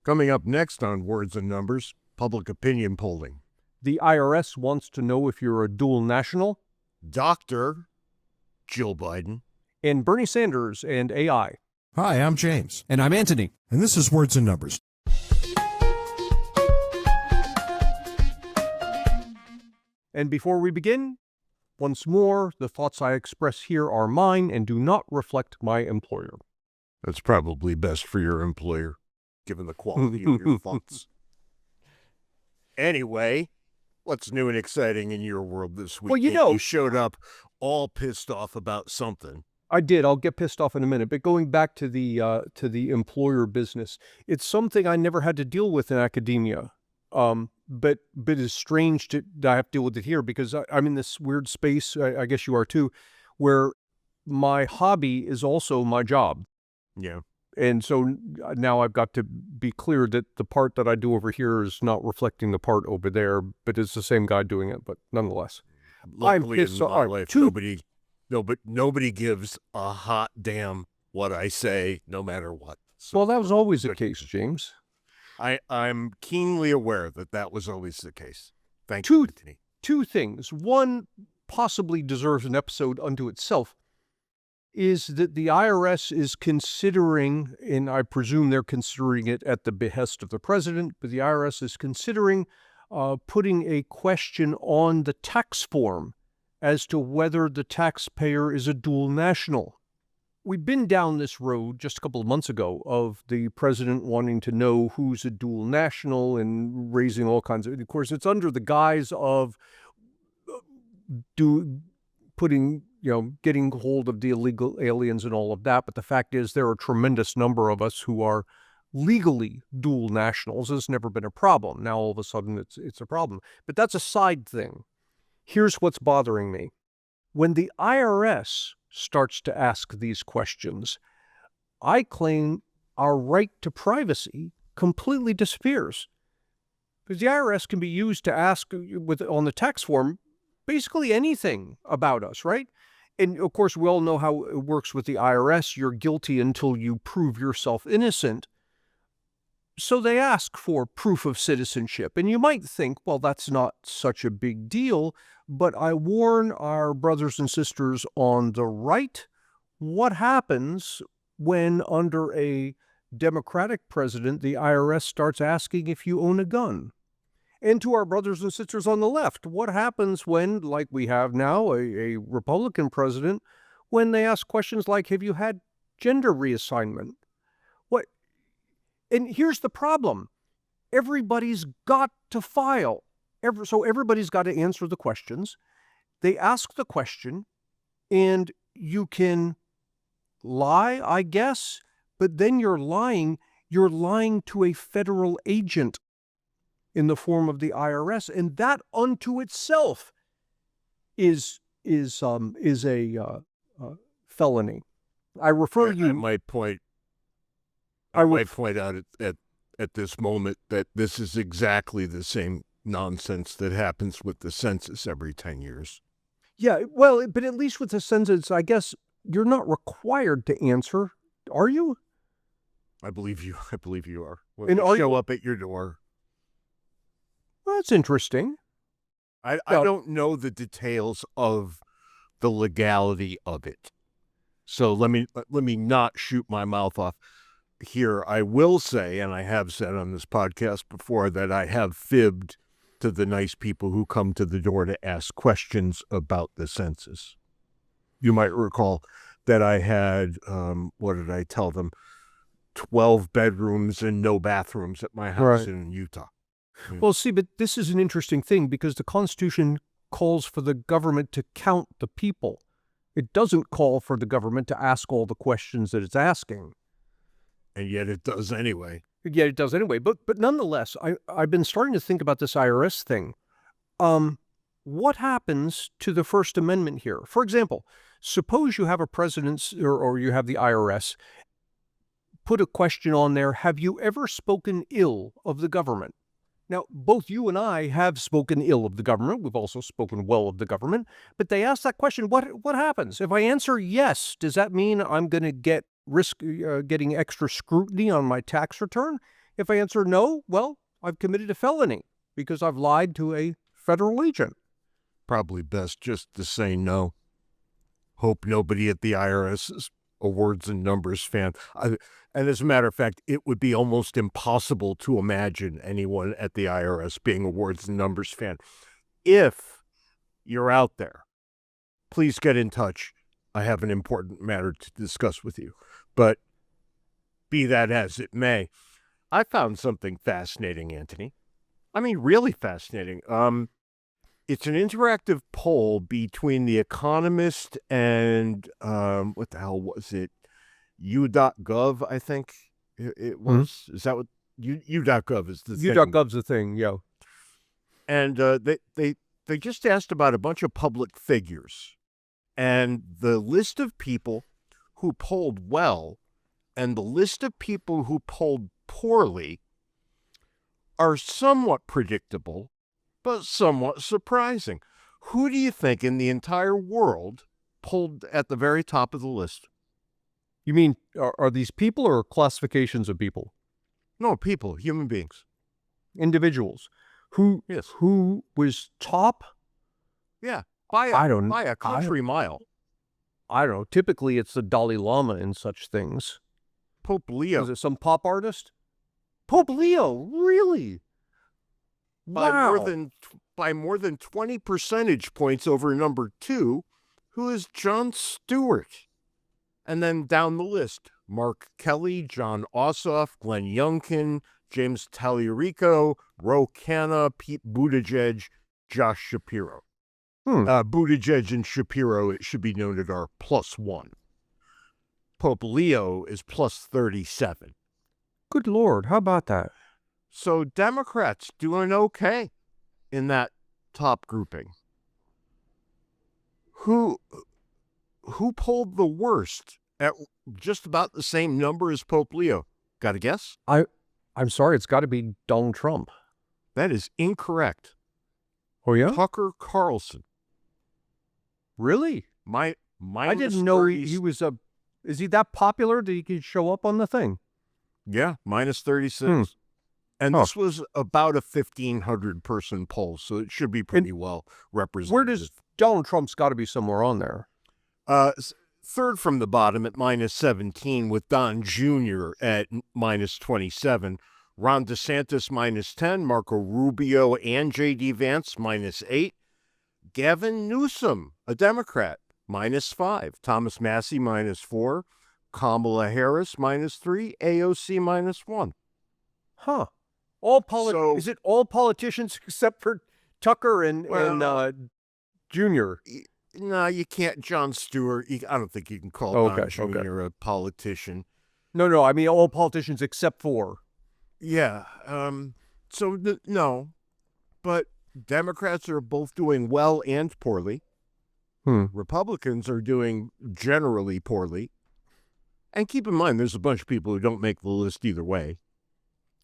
Coming up next on Words and Numbers, public opinion polling. The IRS wants to know if you're a dual national. Dr. Jill Biden. And Bernie Sanders and AI. Hi, I'm James. And I'm Antony. And this is Words and Numbers. And before we begin, once more, the thoughts I express here are mine and do not reflect my employer. That's probably best for your employer, given the quality of your thoughts. Anyway, what's new and exciting in your world this week? Well, you showed up all pissed off about something. I did. I'll get pissed off in a minute. But going back to the employer business, it's something I never had to deal with in academia. But it's strange that I have to deal with it here because I'm in this weird space, I guess you are too, where my hobby is also my job. Yeah. And so now I've got to be clear that the part that I do over here is not reflecting the part over there, but it's the same guy doing it. But nonetheless, luckily in my life, nobody gives a hot damn what I say, no matter what. So, well, that was always the case, James. I'm keenly aware that was always the case. Thank you, Antony. Two things. One possibly deserves an episode unto itself, is that the IRS is considering, and I presume they're considering it at the behest of the president, but the IRS is considering putting a question on the tax form as to whether the taxpayer is a dual national. We've been down this road just a couple of months ago of the president wanting to know who's a dual national and raising all kinds of course, it's under the guise of getting hold of the illegal aliens and all of that. But the fact is there are a tremendous number of us who are legally dual nationals. It's never been a problem. Now, all of a sudden, it's a problem. But that's a side thing. Here's what's bothering me. When the IRS starts to ask these questions, I claim our right to privacy completely disappears. Because the IRS can be used to ask on the tax form basically anything about us, right? And of course, we all know how it works with the IRS. You're guilty until you prove yourself innocent. So they ask for proof of citizenship. And you might think, well, that's not such a big deal. But I warn our brothers and sisters on the right, what happens when under a Democratic president, the IRS starts asking if you own a gun? And to our brothers and sisters on the left, what happens when, like we have now, a Republican president, when they ask questions like, have you had gender reassignment? What? And here's the problem. Everybody's got to file. So everybody's got to answer the questions. They ask the question, and you can lie, I guess, but then you're lying to a federal agent in the form of the IRS, and that unto itself is a felony. I refer you. I might point out at this moment that this is exactly the same nonsense that happens with the census every 10 years. Yeah, well, but at least with the census, I guess you're not required to answer, are you? I believe you are. And show up at your door. Well, that's interesting. I don't know the details of the legality of it. So let me not shoot my mouth off here. I will say, and I have said on this podcast before, that I have fibbed to the nice people who come to the door to ask questions about the census. You might recall that I had, what did I tell them? 12 bedrooms and no bathrooms at my house in Utah. Well, see, but this is an interesting thing because the Constitution calls for the government to count the people. It doesn't call for the government to ask all the questions that it's asking. And yet it does anyway. Yeah, it does anyway. But nonetheless, I've been starting to think about this IRS thing. What happens to the First Amendment here? For example, suppose you have a president or you have the IRS put a question on there, have you ever spoken ill of the government? Now, both you and I have spoken ill of the government. We've also spoken well of the government. But they ask that question, what happens? If I answer yes, does that mean I'm going to risk getting extra scrutiny on my tax return? If I answer no, well, I've committed a felony because I've lied to a federal agent. Probably best just to say no. Hope nobody at the IRS is a words and numbers fan. And as a matter of fact, it would be almost impossible to imagine anyone at the IRS being a words and numbers fan. If you're out there, please get in touch. I have an important matter to discuss with you. But be that as it may, I found something fascinating, Antony. I mean, really fascinating. It's an interactive poll between The Economist and, what the hell was it? U.gov, I think it was. Is that what? U.gov is the thing. U.gov's the thing, yeah. And they just asked about a bunch of public figures. And the list of people who polled well and the list of people who polled poorly are somewhat predictable, but somewhat surprising. Who do you think in the entire world polled at the very top of the list? You mean, are these people or classifications of people? No, people, human beings. Individuals. Who was top? Yeah, by a country mile. I don't know. Typically, it's the Dalai Lama and such things. Pope Leo. Is it some pop artist? Pope Leo, really? By more than 20 percentage points over number 2, who is Jon Stewart. And then down the list, Mark Kelly, John Ossoff, Glenn Youngkin, James Tallarico, Ro Khanna, Pete Buttigieg, Josh Shapiro. Buttigieg and Shapiro, it should be noted, are +1. Pope Leo is +37. Good Lord, how about that? So Democrats doing okay in that top grouping. Who polled the worst at just about the same number as Pope Leo? Got a guess? I'm sorry, it's got to be Donald Trump. That is incorrect. Oh, yeah? Tucker Carlson. Really? I didn't know he was a... Is he that popular that he could show up on the thing? Yeah, -36. And this was about a 1,500-person poll, so it should be pretty well represented. Where does Donald Trump's got to be somewhere on there? Third from the bottom at -17, with Don Jr. at -27, Ron DeSantis -10, Marco Rubio and J.D. Vance -8, Gavin Newsom, a Democrat, -5, Thomas Massey -4, Kamala Harris -3, AOC -1. Huh. Is it all politicians except for Tucker and Jr.? No, you can't. Jon Stewart, I don't think you can call Don Jr. a politician. No, I mean all politicians except for. Yeah. No. But Democrats are both doing well and poorly. Republicans are doing generally poorly. And keep in mind, there's a bunch of people who don't make the list either way.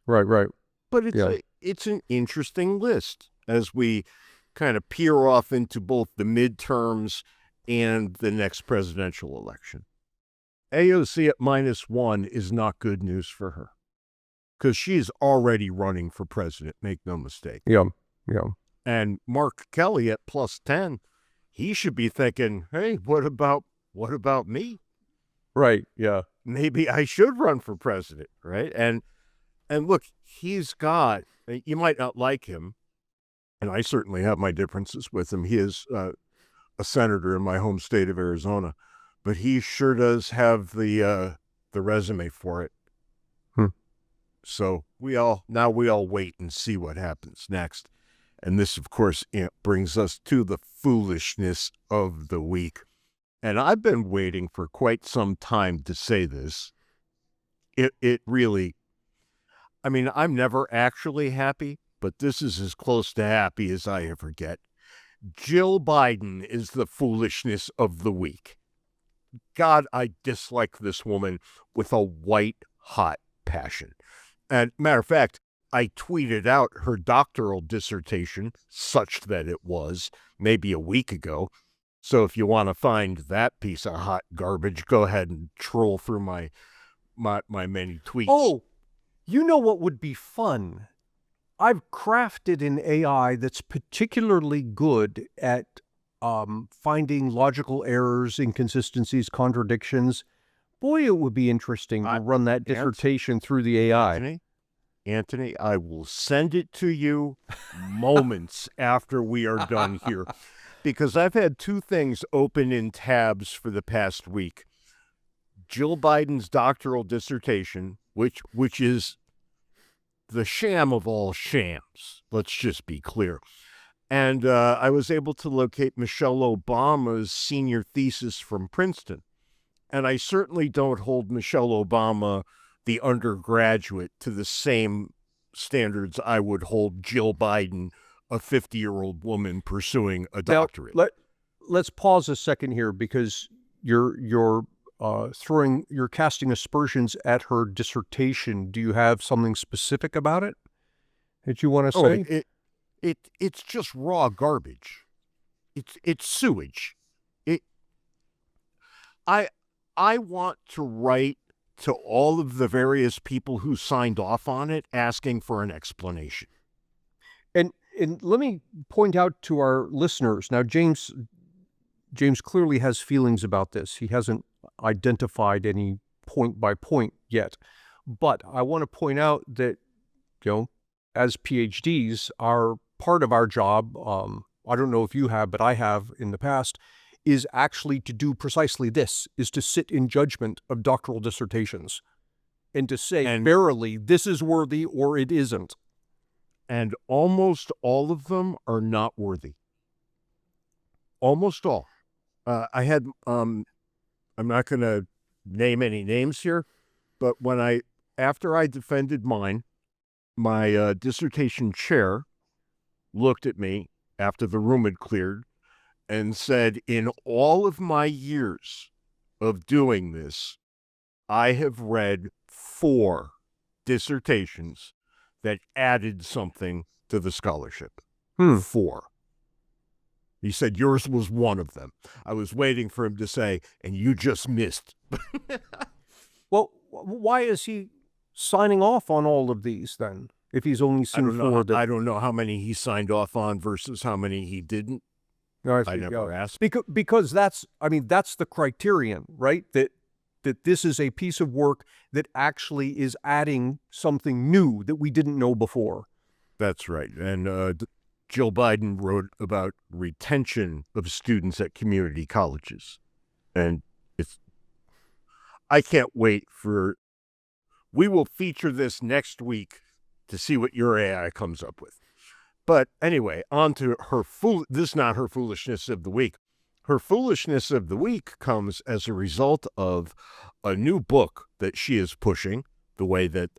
Right. But it's an interesting list as we kind of peer off into both the midterms and the next presidential election. AOC at -1 is not good news for her because she's already running for president, make no mistake. Yeah. And Mark Kelly at +10, he should be thinking, hey, what about me? Right, yeah. Maybe I should run for president, right? And look, he's got, you might not like him, and I certainly have my differences with him. He is a senator in my home state of Arizona, but he sure does have the resume for it. So we all wait and see what happens next. And this, of course, brings us to the foolishness of the week. And I've been waiting for quite some time to say this. It really, I mean, I'm never actually happy, but this is as close to happy as I ever get. Jill Biden is the foolishness of the week. God, I dislike this woman with a white-hot passion. And matter of fact, I tweeted out her doctoral dissertation, such that it was, maybe a week ago. So if you want to find that piece of hot garbage, go ahead and troll through my many tweets. Oh, You know what would be fun? I've crafted an AI that's particularly good at finding logical errors, inconsistencies, contradictions. Boy, it would be interesting to run that dissertation through the AI. Antony, I will send it to you moments after we are done here, because I've had two things open in tabs for the past week. Jill Biden's doctoral dissertation, which is the sham of all shams. Let's just be clear. And I was able to locate Michelle Obama's senior thesis from Princeton. And I certainly don't hold Michelle Obama, the undergraduate, to the same standards I would hold Jill Biden, a 50-year-old woman pursuing a doctorate. Now, let's pause a second here, because you're casting aspersions at her dissertation. Do you have something specific about it that you want to say? It's just raw garbage. It's sewage. I want to write to all of the various people who signed off on it, asking for an explanation. And let me point out to our listeners, now James clearly has feelings about this. He hasn't identified any point by point yet. But I want to point out that, as PhDs, part of our job, I don't know if you have, but I have in the past, is actually to do precisely this, is to sit in judgment of doctoral dissertations and to say, verily, this is worthy or it isn't. And almost all of them are not worthy. Almost all. I had, I'm not going to name any names here, but after I defended mine, my dissertation chair looked at me after the room had cleared and said, in all of my years of doing this, I have read 4 dissertations that added something to the scholarship. 4. He said, yours was one of them. I was waiting for him to say, and you just missed. Well, why is he signing off on all of these then, if he's only seen 4? I don't know how many he signed off on versus how many he didn't. No, I never asked. Because that's the criterion, right? That this is a piece of work that actually is adding something new that we didn't know before. That's right. And Jill Biden wrote about retention of students at community colleges. And I can't wait we will feature this next week to see what your AI comes up with. But anyway, on to this is not her foolishness of the week. Her foolishness of the week comes as a result of a new book that she is pushing, the way that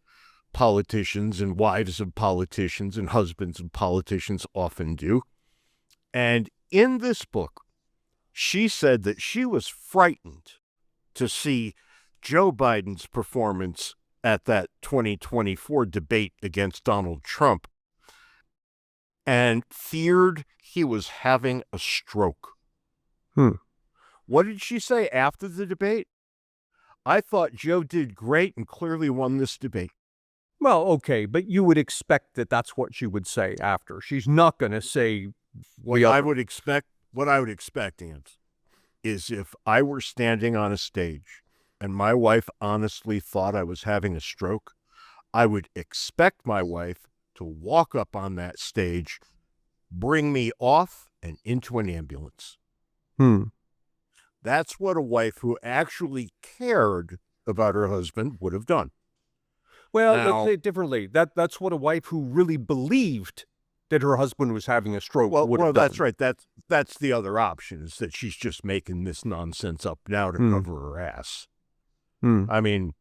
politicians and wives of politicians and husbands of politicians often do. And in this book, she said that she was frightened to see Joe Biden's performance at that 2024 debate against Donald Trump, and feared he was having a stroke. What did she say after the debate? I thought Joe did great and clearly won this debate. Well, okay, but you would expect that that's what she would say after. She's not going to say what I would expect, Ant, is if I were standing on a stage and my wife honestly thought I was having a stroke, I would expect my wife to walk up on that stage, bring me off and into an ambulance. That's what a wife who actually cared about her husband would have done. Well, let's say it differently. That's what a wife who really believed that her husband was having a stroke would have done. That's right. That's the other option, is that she's just making this nonsense up now to cover her ass. I mean,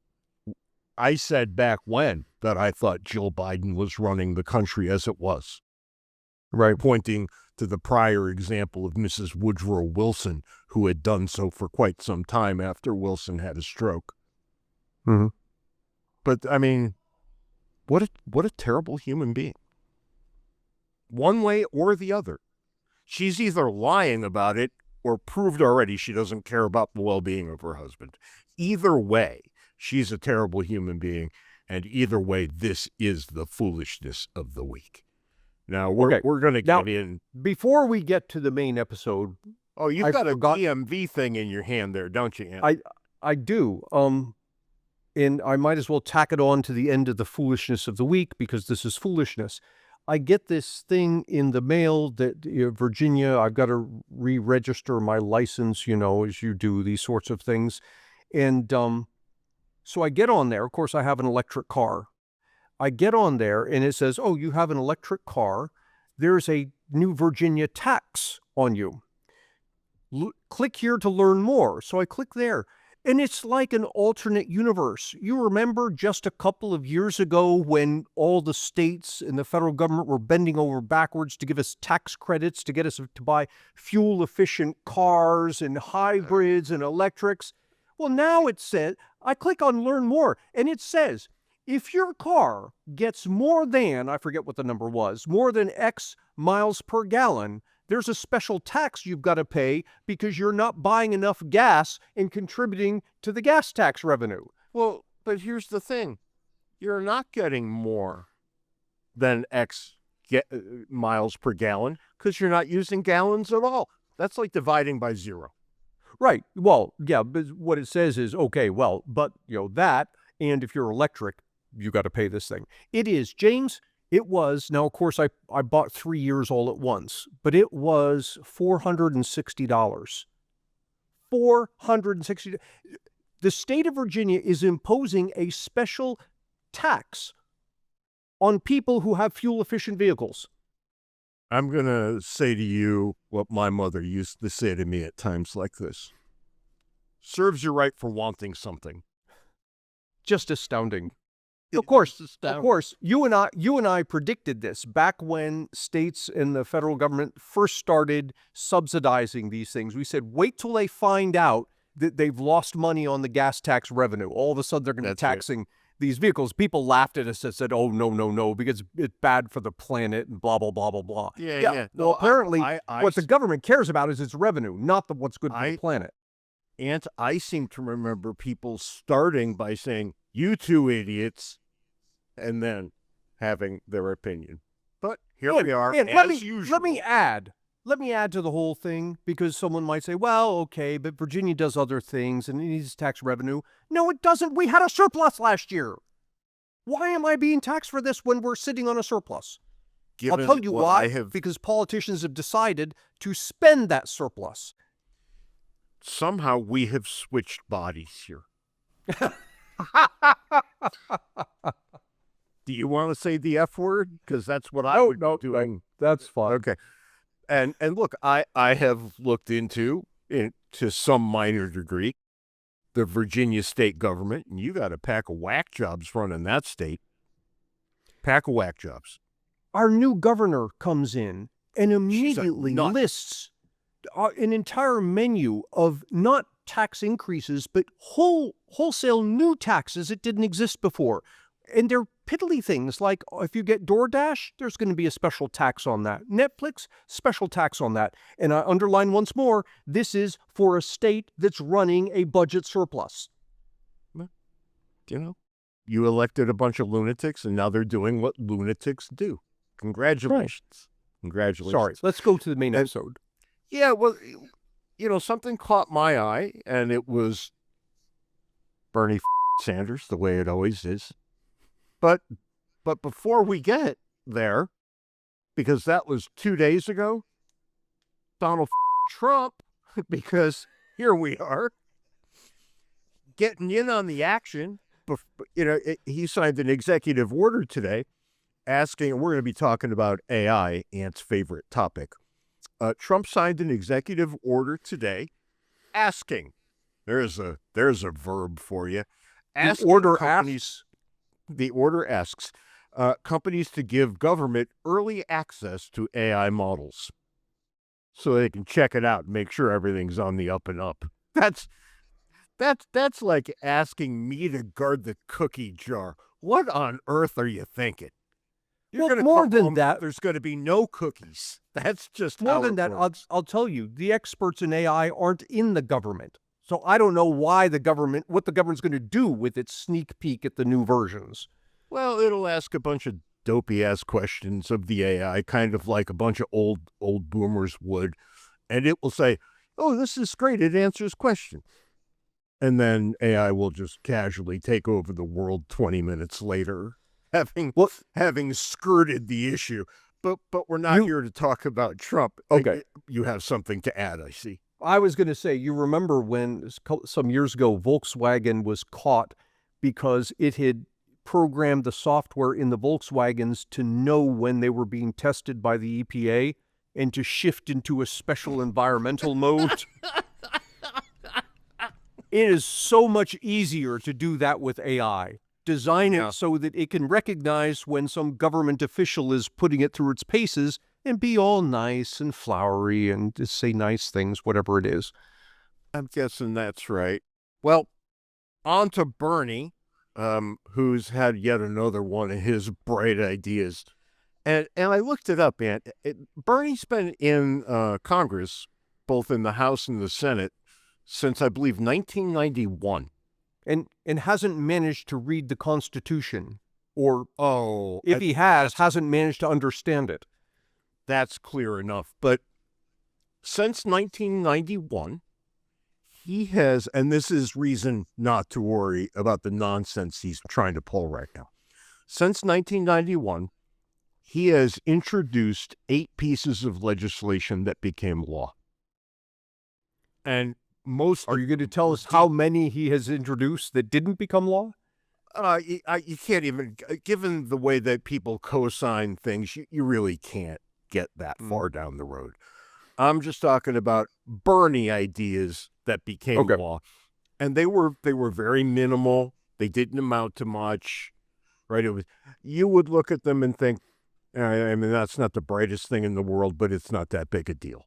I said back when that I thought Jill Biden was running the country as it was. Right. Pointing to the prior example of Mrs. Woodrow Wilson, who had done so for quite some time after Wilson had a stroke. But, I mean, what a terrible human being. One way or the other. She's either lying about it or proved already she doesn't care about the well-being of her husband. Either way, she's a terrible human being. And either way, this is the foolishness of the week. Now, we're Okay. going to Now- get in. Before we get to the main episode, Oh, you've I got forgot- a DMV thing in your hand there, don't you, Ant? I do. And I might as well tack it on to the end of the foolishness of the week because this is foolishness. I get this thing in the mail that Virginia, I've got to re-register my license, as you do these sorts of things. And so I get on there. Of course, I have an electric car. I get on there and it says, oh, you have an electric car. There's a new Virginia tax on you. Click here to learn more. So I click there. And it's like an alternate universe. You remember just a couple of years ago when all the states and the federal government were bending over backwards to give us tax credits to get us to buy fuel-efficient cars and hybrids and electrics? Well, now it says, I click on Learn More, and it says, if your car gets more than, I forget what the number was, more than X miles per gallon, there's a special tax you've got to pay because you're not buying enough gas and contributing to the gas tax revenue. Well, but here's the thing. You're not getting more than X miles per gallon because you're not using gallons at all. That's like dividing by zero. Right. Well, yeah, but what it says is, okay, well, but, that, and if you're electric, you got to pay this thing. It is, James, it was, now, of course, I bought 3 years all at once, but it was $460. $460. The state of Virginia is imposing a special tax on people who have fuel-efficient vehicles. I'm going to say to you what my mother used to say to me at times like this. Serves you right for wanting something. Just astounding. Of course, astounding. you and I predicted this back when states and the federal government first started subsidizing these things. We said, wait till they find out that they've lost money on the gas tax revenue. All of a sudden, they're going to be taxing these vehicles. People laughed at us and said, oh, no, because it's bad for the planet and blah, blah, blah, blah, blah. Yeah. Well, apparently, what the government cares about is its revenue, not what's good for the planet. And I seem to remember people starting by saying, you two idiots, and then having their opinion. But here we are, as usual. Let me add to the whole thing, because someone might say, well, okay, but Virginia does other things and it needs tax revenue. No, it doesn't. We had a surplus last year. Why am I being taxed for this when we're sitting on a surplus? I'll tell you why. Because politicians have decided to spend that surplus. Somehow we have switched bodies here. Do you want to say the F word? Because that's what I would be doing. That's fine. Okay. And look, I have looked into some minor degree the Virginia state government, and you got a pack of whack jobs running that state. Pack of whack jobs. Our new governor comes in and immediately lists an entire menu of not tax increases, but wholesale new taxes that didn't exist before. And they're piddly things like if you get DoorDash, there's going to be a special tax on that. Netflix, special tax on that. And I underline once more, this is for a state that's running a budget surplus. You elected a bunch of lunatics, and now they're doing what lunatics do. Congratulations. Right. Congratulations. Sorry, let's go to the main episode. Yeah, well, something caught my eye, and it was Bernie Sanders, the way it always is. But before we get there, because that was 2 days ago, Donald Trump, because here we are, getting in on the action. He signed an executive order today asking, and we're going to be talking about AI, Ant's favorite topic. Trump signed an executive order today asking, there's a verb for you. The order asks companies to give government early access to AI models so they can check it out and make sure everything's on the up and up. That's like asking me to guard the cookie jar. What on earth are you thinking? More than that, there's going to be no cookies. That's just more than that. I'll tell you, the experts in AI aren't in the government. So I don't know what the government's going to do with its sneak peek at the new versions. Well, it'll ask a bunch of dopey-ass questions of the AI, kind of like a bunch of old boomers would, and it will say, oh, this is great, it answers questions. And then AI will just casually take over the world 20 minutes later, having skirted the issue. But we're not here to talk about Trump. Okay. You have something to add, I see. I was going to say, you remember when some years ago Volkswagen was caught because it had programmed the software in the Volkswagens to know when they were being tested by the EPA and to shift into a special environmental mode? It is so much easier to do that with AI. Design it so that it can recognize when some government official is putting it through its paces and be all nice and flowery and just say nice things, whatever it is. I'm guessing that's right. Well, on to Bernie, who's had yet another one of his bright ideas. And I looked it up, and Bernie's been in Congress, both in the House and the Senate, since, I believe, 1991. And hasn't managed to read the Constitution, or if he hasn't managed to understand it. That's clear enough. But since 1991, he has, and this is reason not to worry about the nonsense he's trying to pull right now. Since 1991, he has introduced 8 pieces of legislation that became law. And are you going to tell us how many he has introduced that didn't become law? You can't even, given the way that people co-sign things, you really can't get that far down the road. I'm just talking about Bernie ideas that became law. And they were very minimal. They didn't amount to much, right? You would look at them and think, I mean, that's not the brightest thing in the world, but it's not that big a deal,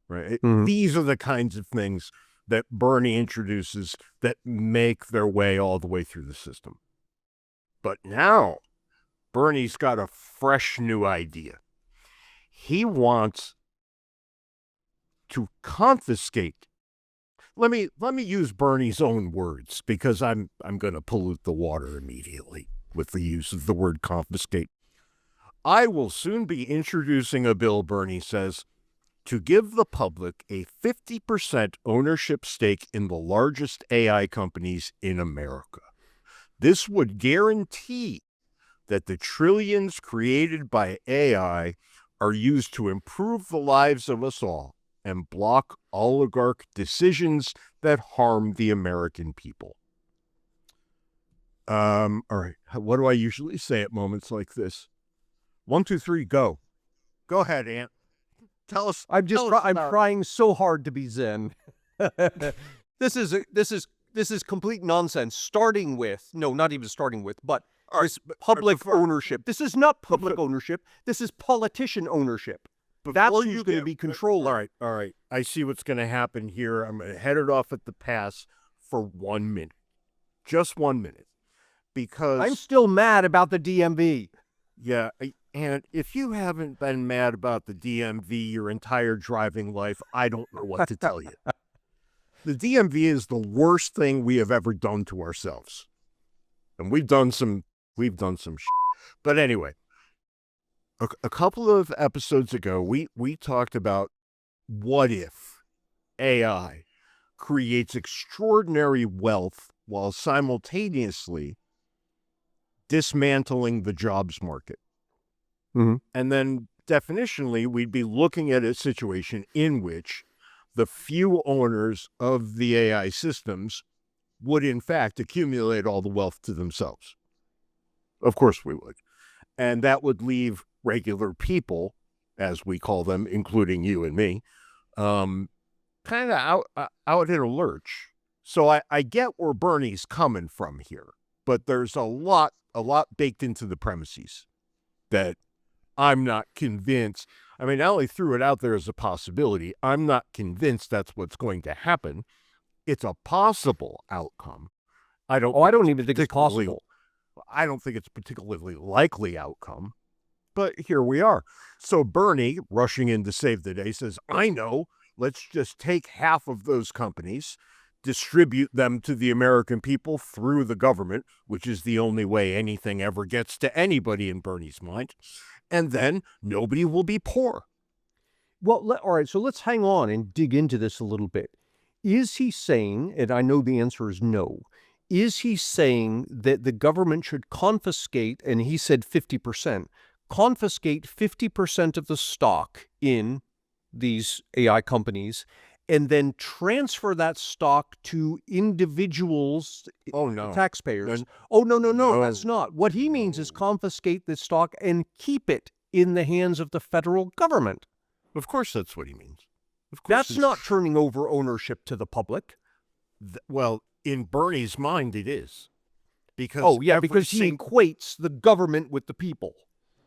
right? These are the kinds of things that Bernie introduces that make their way all the way through the system. But now, Bernie's got a fresh new idea. He wants to confiscate. Let me use Bernie's own words, because I'm going to pollute the water immediately with the use of the word confiscate. I will soon be introducing a bill, Bernie says, to give the public a 50% ownership stake in the largest AI companies in America. This would guarantee that the trillions created by AI are used to improve the lives of us all and block oligarch decisions that harm the American people. All right. What do I usually say at moments like this? 1, 2, 3, go. Go ahead, Ant. Tell us. I'm trying so hard to be zen. This is complete nonsense. Not even starting with, but public ownership. This is not public ownership. This is politician ownership. That's who's going to be controlling. All right. I see what's going to happen here. I'm going to head it off at the pass for 1 minute. Just 1 minute. Because I'm still mad about the DMV. Yeah, and if you haven't been mad about the DMV your entire driving life, I don't know what to tell you. The DMV is the worst thing we have ever done to ourselves. And we've done some shit. But anyway, a couple of episodes ago, we talked about what if AI creates extraordinary wealth while simultaneously dismantling the jobs market. And then definitionally, we'd be looking at a situation in which the few owners of the AI systems would in fact accumulate all the wealth to themselves. Of course we would. And that would leave regular people, as we call them, including you and me, kind of out in a lurch. So I get where Bernie's coming from here, but there's a lot baked into the premises that I'm not convinced. I mean, Allie threw it out there as a possibility. I'm not convinced that's what's going to happen. It's a possible outcome. I don't even think it's possible. I don't think it's a particularly likely outcome, but here we are. So Bernie, rushing in to save the day, says, I know, let's just take half of those companies, distribute them to the American people through the government, which is the only way anything ever gets to anybody in Bernie's mind, and then nobody will be poor. Well, all right, so let's hang on and dig into this a little bit. Is he saying, and I know the answer is no, is he saying that the government should confiscate, and he said 50%, confiscate 50% of the stock in these AI companies and then transfer that stock to individuals, taxpayers? No, that's not. What he means is confiscate the stock and keep it in the hands of the federal government. Of course that's what he means. Of course That's not turning over ownership to the public. Well, in Bernie's mind, it is. Because because he equates the government with the people.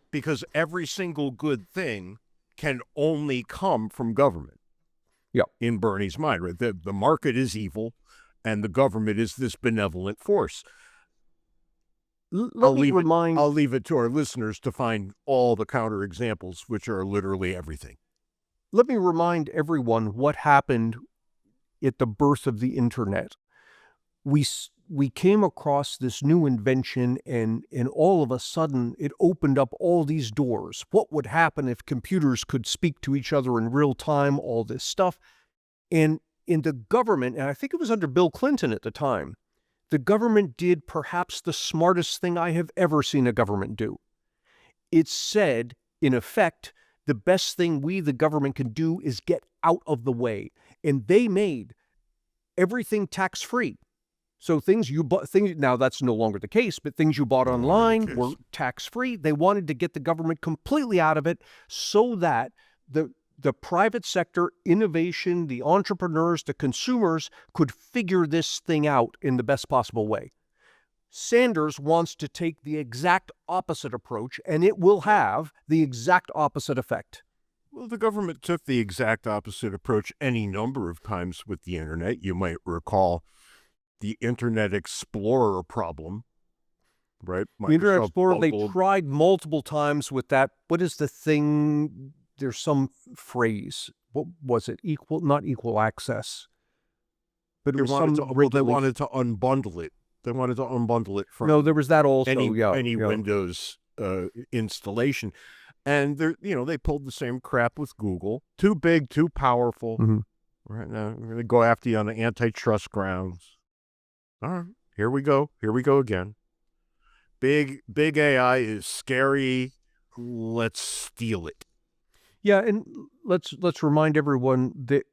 Because every single good thing can only come from government. Yeah. In Bernie's mind, right? The market is evil, and the government is this benevolent force. I'll leave it to our listeners to find all the counterexamples, which are literally everything. Let me remind everyone what happened at the birth of the internet. We came across this new invention, and all of a sudden it opened up all these doors. What would happen if computers could speak to each other in real time, all this stuff. And in the government, and I think it was under Bill Clinton at the time, the government did perhaps the smartest thing I have ever seen a government do. It said, in effect, the best thing we, the government, can do is get out of the way. And they made everything tax-free. So things you bought, now that's no longer the case, but things you bought online were tax-free. They wanted to get the government completely out of it so that the private sector, innovation, the entrepreneurs, the consumers could figure this thing out in the best possible way. Sanders wants to take the exact opposite approach, and it will have the exact opposite effect. Well, the government took the exact opposite approach any number of times with the internet. You might recall the Internet Explorer problem, right? The Internet Explorer, they tried multiple times with that. What is the thing? There's some phrase. What was it? Not equal access. But it was they wanted to unbundle it. They wanted to unbundle it from there was that also. Any Windows installation. And they pulled the same crap with Google. Too big, too powerful. Mm-hmm. Right now, we're going to go after you on the antitrust grounds. All right, here we go. Here we go again. Big AI is scary. Let's steal it. Yeah, and let's remind everyone that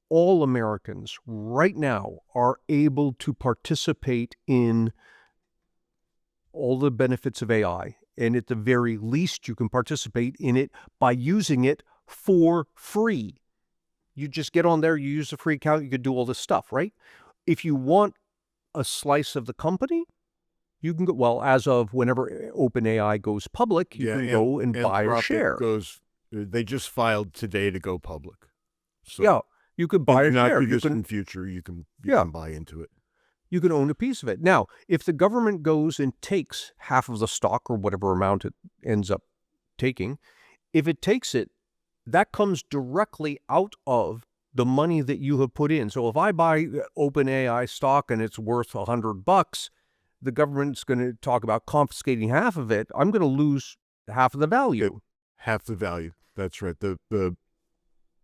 all Americans right now are able to participate in all the benefits of AI. And at the very least, you can participate in it by using it for free. You just get on there, you use a free account, you could do all this stuff, right? If you want a slice of the company, you can go, well, as of whenever OpenAI goes public, you can go and buy a share. They just filed today to go public. So yeah, you could buy a share. In future, you can buy into it. You can own a piece of it. Now, if the government goes and takes half of the stock or whatever amount it ends up taking, if it takes it, that comes directly out of the money that you have put in. So if I buy OpenAI stock and it's worth $100, the government's going to talk about confiscating half of it. I'm going to lose half of the value. Half the value. That's right. The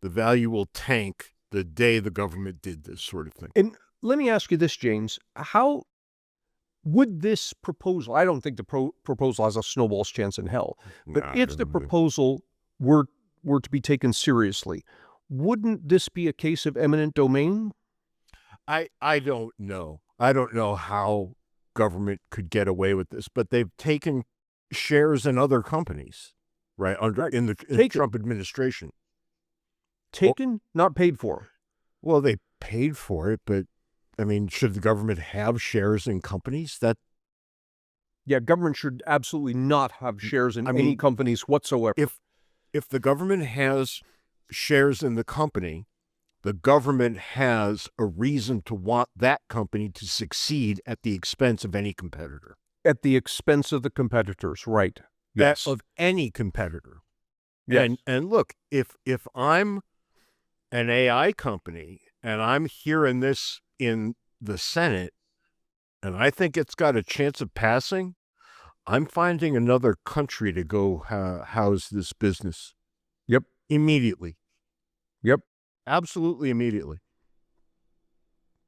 value will tank the day the government did this sort of thing. And let me ask you this, James. How would this proposal, I don't think the proposal has a snowball's chance in hell, but if the proposal were to be taken seriously, wouldn't this be a case of eminent domain? I don't know. I don't know how government could get away with this, but they've taken shares in other companies, right? In the Trump administration. Taken, not paid for. Well, they paid for it, but I mean, should the government have shares in companies? Government should absolutely not have shares in any companies whatsoever. If the government has shares in the company, the government has a reason to want that company to succeed at the expense of any competitor. At the expense of the competitors, right? Yes. Of any competitor. Yes. And look, if I'm an AI company and I'm here in this in the Senate, and I think it's got a chance of passing, I'm finding another country to go house this business. Yep. Immediately. Yep. Absolutely immediately.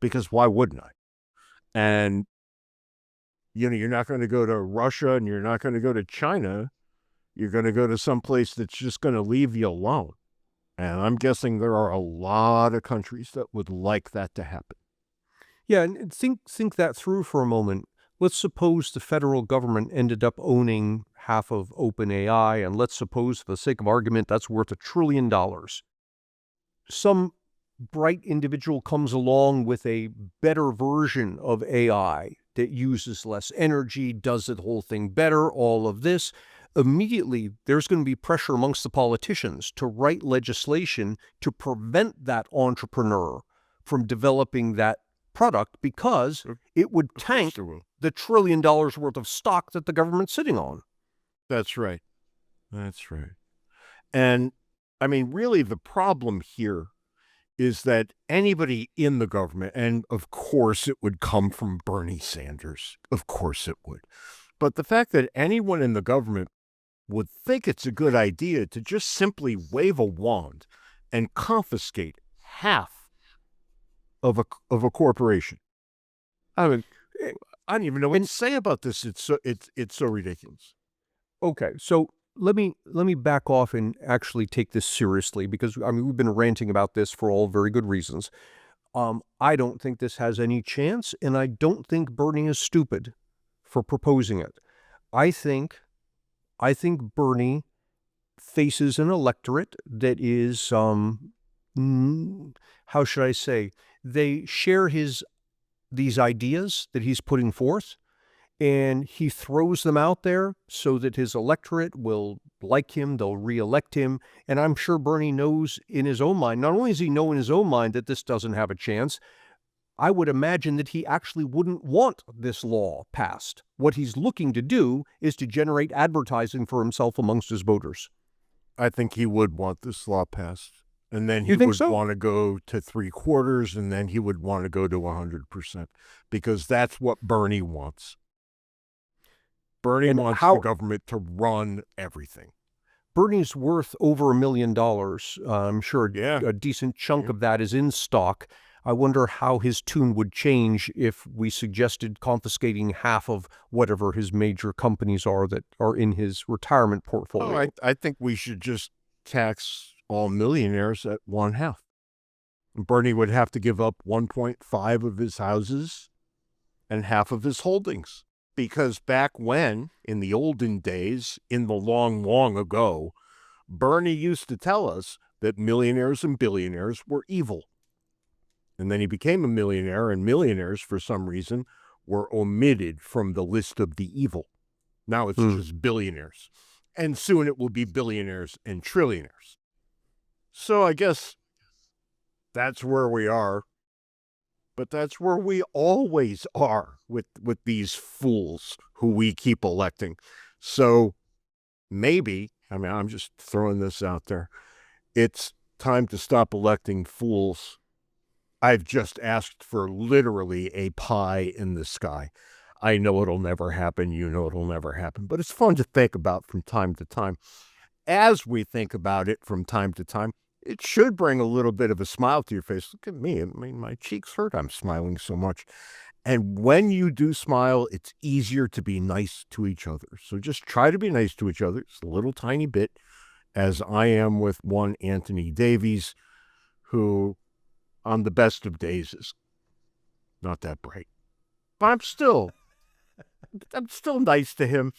Because why wouldn't I? And, you're not going to go to Russia and you're not going to go to China. You're going to go to some place that's just going to leave you alone. And I'm guessing there are a lot of countries that would like that to happen. Yeah, and think that through for a moment. Let's suppose the federal government ended up owning half of OpenAI, and let's suppose, for the sake of argument, that's worth $1 trillion. Some bright individual comes along with a better version of AI that uses less energy, does the whole thing better, all of this. Immediately, there's going to be pressure amongst the politicians to write legislation to prevent that entrepreneur from developing that product, because it would tank the $1 trillion worth of stock that the government's sitting on. That's right. That's right. And I mean, really, the problem here is that anybody in the government, and of course it would come from Bernie Sanders, of course it would, but the fact that anyone in the government would think it's a good idea to just simply wave a wand and confiscate half of a corporation. I mean, I don't even know what to say about this. It's so ridiculous. Okay, so let me back off and actually take this seriously, because I mean, we've been ranting about this for all very good reasons. I don't think this has any chance, and I don't think Bernie is stupid for proposing it. I think Bernie faces an electorate that is, how should I say, they share these ideas that he's putting forth, and he throws them out there so that his electorate will like him, they'll reelect him. And I'm sure Bernie knows in his own mind, not only does he know in his own mind that this doesn't have a chance, I would imagine that he actually wouldn't want this law passed. What he's looking to do is to generate advertising for himself amongst his voters. I think he would want this law passed. And then he You think would so? want to go to 3/4, and then he would want to go to 100%, because that's what Bernie wants. Bernie wants the government to run everything. Bernie's worth over $1 million. I'm sure a decent chunk of that is in stock. I wonder how his tune would change if we suggested confiscating half of whatever his major companies are that are in his retirement portfolio. Oh, I think we should just tax all millionaires at 1/2. Bernie would have to give up 1.5 of his houses and half of his holdings. Because back when, in the olden days, in the long, long ago, Bernie used to tell us that millionaires and billionaires were evil. And then he became a millionaire, and millionaires, for some reason, were omitted from the list of the evil. Now it's just billionaires. And soon it will be billionaires and trillionaires. So I guess that's where we are. But that's where we always are with these fools who we keep electing. So maybe, I mean, I'm just throwing this out there, it's time to stop electing fools. I've just asked for literally a pie in the sky. I know it'll never happen. You know it'll never happen. But it's fun to think about from time to time. As we think about it from time to time, it should bring a little bit of a smile to your face. Look at me. I mean, my cheeks hurt. I'm smiling so much. And when you do smile, it's easier to be nice to each other. So just try to be nice to each other. It's a little tiny bit, as I am with one Antony Davies, who on the best of days is not that bright. But I'm still nice to him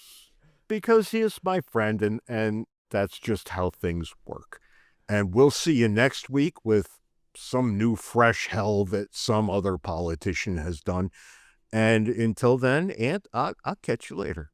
because he is my friend, and that's just how things work. And we'll see you next week with some new fresh hell that some other politician has done. And until then, Ant, I'll catch you later.